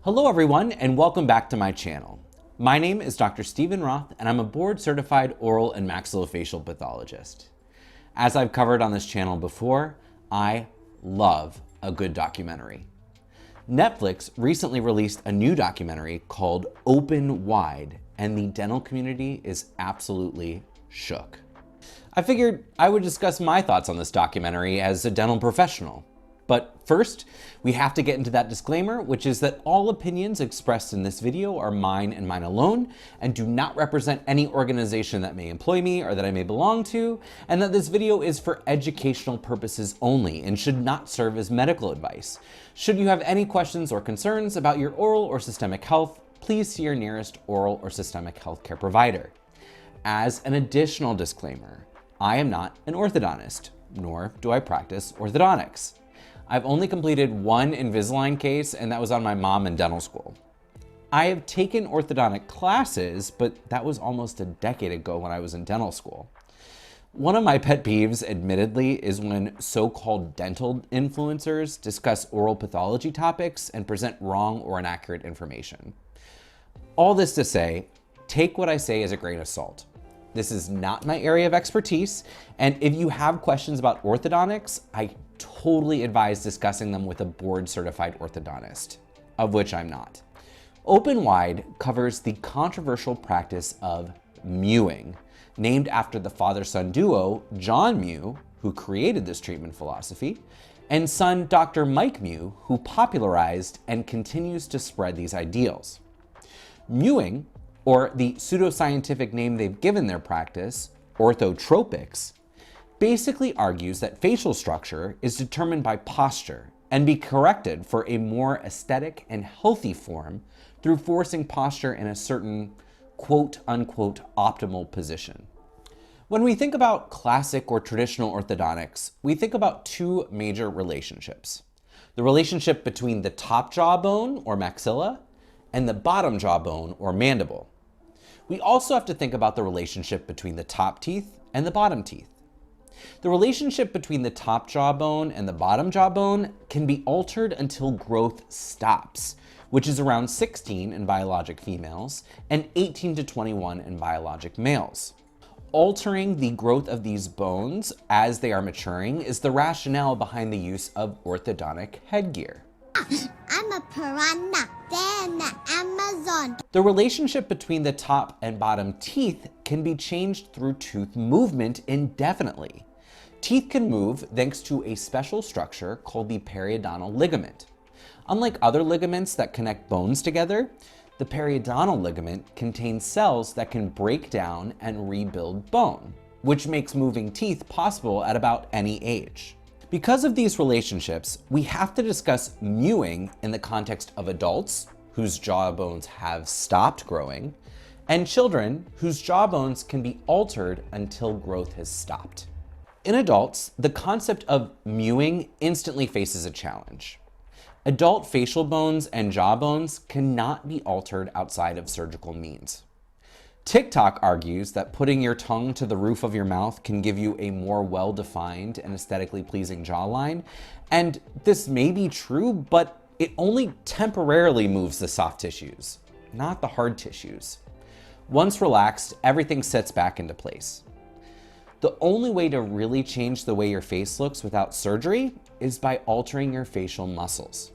Hello everyone, and welcome back to my channel. My name is Dr. Stephen Roth, and I'm a board-certified oral and maxillofacial pathologist. As I've covered on this channel before, I love a good documentary. Netflix recently released a new documentary called Open Wide, and the dental community is absolutely shook. I figured I would discuss my thoughts on this documentary as a dental professional. But first, we have to get into that disclaimer, which is that all opinions expressed in this video are mine and mine alone, and do not represent any organization that may employ me or that I may belong to, and that this video is for educational purposes only and should not serve as medical advice. Should you have any questions or concerns about your oral or systemic health, please see your nearest oral or systemic healthcare provider. As an additional disclaimer, I am not an orthodontist, nor do I practice orthodontics. I've only completed one Invisalign case, and that was on my mom in dental school. I have taken orthodontic classes, but that was almost a decade ago when I was in dental school. One of my pet peeves, admittedly, is when so-called dental influencers discuss oral pathology topics and present wrong or inaccurate information. All this to say, take what I say as a grain of salt. This is not my area of expertise, and if you have questions about orthodontics, I totally advise discussing them with a board-certified orthodontist, of which I'm not. Open Wide covers the controversial practice of mewing, named after the father-son duo John Mew, who created this treatment philosophy, and son Dr. Mike Mew, who popularized and continues to spread these ideals. Mewing, or the pseudoscientific name they've given their practice, orthotropics, basically argues that facial structure is determined by posture and be corrected for a more aesthetic and healthy form through forcing posture in a certain quote-unquote optimal position. When we think about classic or traditional orthodontics, we think about two major relationships. The relationship between the top jawbone or maxilla and the bottom jawbone or mandible. We also have to think about the relationship between the top teeth and the bottom teeth. The relationship between the top jawbone and the bottom jawbone can be altered until growth stops, which is around 16 in biologic females and 18 to 21 in biologic males. Altering the growth of these bones as they are maturing is the rationale behind the use of orthodontic headgear. I'm a piranha, then Amazon. The relationship between the top and bottom teeth can be changed through tooth movement indefinitely. Teeth can move thanks to a special structure called the periodontal ligament. Unlike other ligaments that connect bones together, the periodontal ligament contains cells that can break down and rebuild bone, which makes moving teeth possible at about any age. Because of these relationships, we have to discuss mewing in the context of adults whose jawbones have stopped growing, and children whose jawbones can be altered until growth has stopped. In adults, the concept of mewing instantly faces a challenge. Adult facial bones and jawbones cannot be altered outside of surgical means. TikTok argues that putting your tongue to the roof of your mouth can give you a more well-defined and aesthetically pleasing jawline, and this may be true, but it only temporarily moves the soft tissues, not the hard tissues. Once relaxed, everything sets back into place. The only way to really change the way your face looks without surgery is by altering your facial muscles.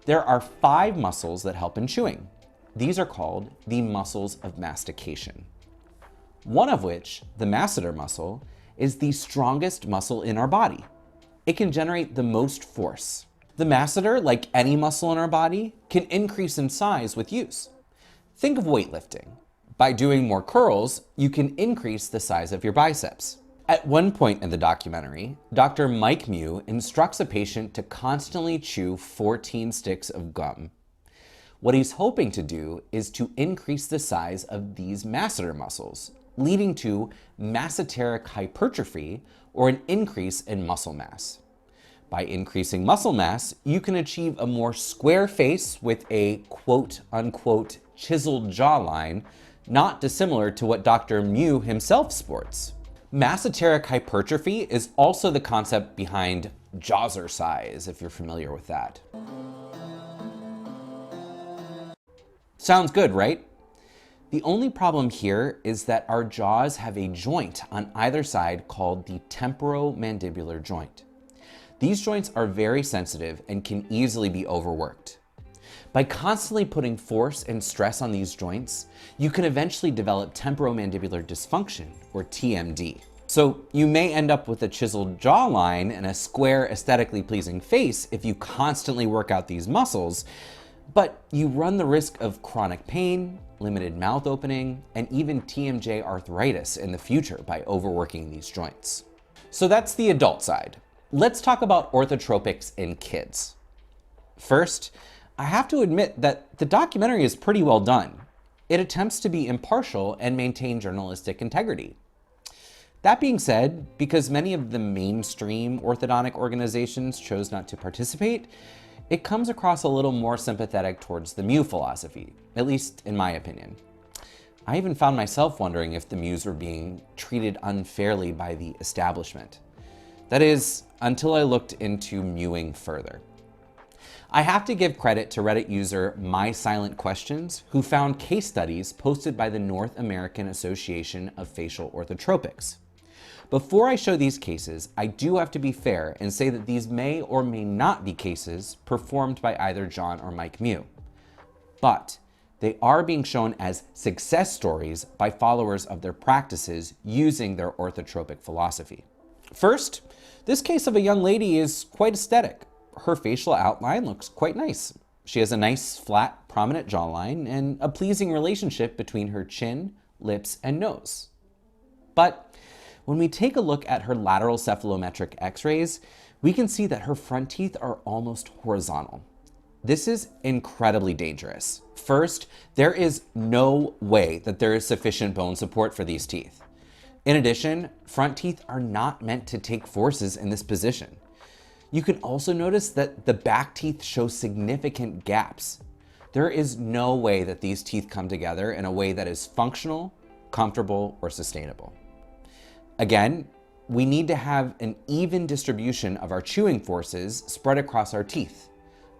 There are 5 muscles that help in chewing. These are called the muscles of mastication. One of which, the masseter muscle, is the strongest muscle in our body. It can generate the most force. The masseter, like any muscle in our body, can increase in size with use. Think of weightlifting. By doing more curls, you can increase the size of your biceps. At one point in the documentary, Dr. Mike Mew instructs a patient to constantly chew 14 sticks of gum. What he's hoping to do is to increase the size of these masseter muscles, leading to masseteric hypertrophy, or an increase in muscle mass. By increasing muscle mass, you can achieve a more square face with a quote-unquote chiseled jawline, not dissimilar to what Dr. Mew himself sports. Masseteric hypertrophy is also the concept behind jazzercise, if you're familiar with that. Sounds good, right? The only problem here is that our jaws have a joint on either side called the temporomandibular joint. These joints are very sensitive and can easily be overworked. By constantly putting force and stress on these joints, you can eventually develop temporomandibular dysfunction, or TMD. So you may end up with a chiseled jawline and a square, aesthetically pleasing face if you constantly work out these muscles, but you run the risk of chronic pain, limited mouth opening, and even TMJ arthritis in the future by overworking these joints. So that's the adult side. Let's talk about orthotropics in kids. First, I have to admit that the documentary is pretty well done. It attempts to be impartial and maintain journalistic integrity. That being said, because many of the mainstream orthodontic organizations chose not to participate, it comes across a little more sympathetic towards the Mew philosophy, at least in my opinion. I even found myself wondering if the Mews were being treated unfairly by the establishment. That is, until I looked into Mewing further. I have to give credit to Reddit user MySilentQuestions, who found case studies posted by the North American Association of Facial Orthotropics. Before I show these cases, I do have to be fair and say that these may or may not be cases performed by either John or Mike Mew. But they are being shown as success stories by followers of their practices using their orthotropic philosophy. First, this case of a young lady is quite aesthetic. Her facial outline looks quite nice. She has a nice, flat, prominent jawline and a pleasing relationship between her chin, lips, and nose. But when we take a look at her lateral cephalometric x-rays, we can see that her front teeth are almost horizontal. This is incredibly dangerous. First, there is no way that there is sufficient bone support for these teeth. In addition, front teeth are not meant to take forces in this position. You can also notice that the back teeth show significant gaps. There is no way that these teeth come together in a way that is functional, comfortable, or sustainable. Again, we need to have an even distribution of our chewing forces spread across our teeth.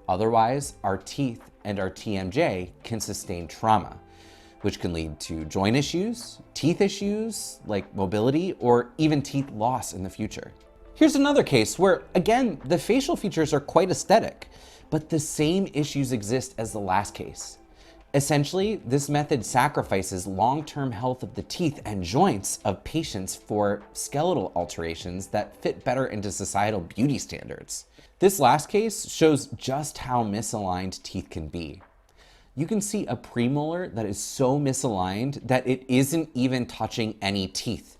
Otherwise, our teeth and our TMJ can sustain trauma, which can lead to joint issues, teeth issues like mobility, or even teeth loss in the future. Here's another case where, again, the facial features are quite aesthetic, but the same issues exist as the last case. Essentially, this method sacrifices long-term health of the teeth and joints of patients for skeletal alterations that fit better into societal beauty standards. This last case shows just how misaligned teeth can be. You can see a premolar that is so misaligned that it isn't even touching any teeth,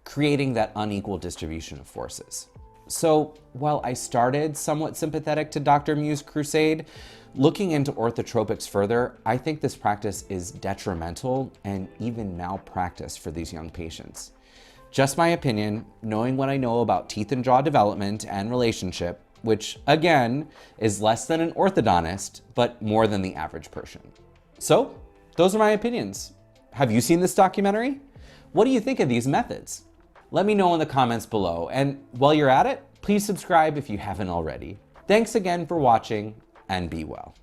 creating that unequal distribution of forces. So while I started somewhat sympathetic to Dr. Mew's crusade, looking into orthotropics further, I think this practice is detrimental and even malpractice for these young patients. Just my opinion, knowing what I know about teeth and jaw development and relationship, which again is less than an orthodontist, but more than the average person. So those are my opinions. Have you seen this documentary? What do you think of these methods? Let me know in the comments below, and while you're at it, please subscribe if you haven't already. Thanks again for watching, and be well.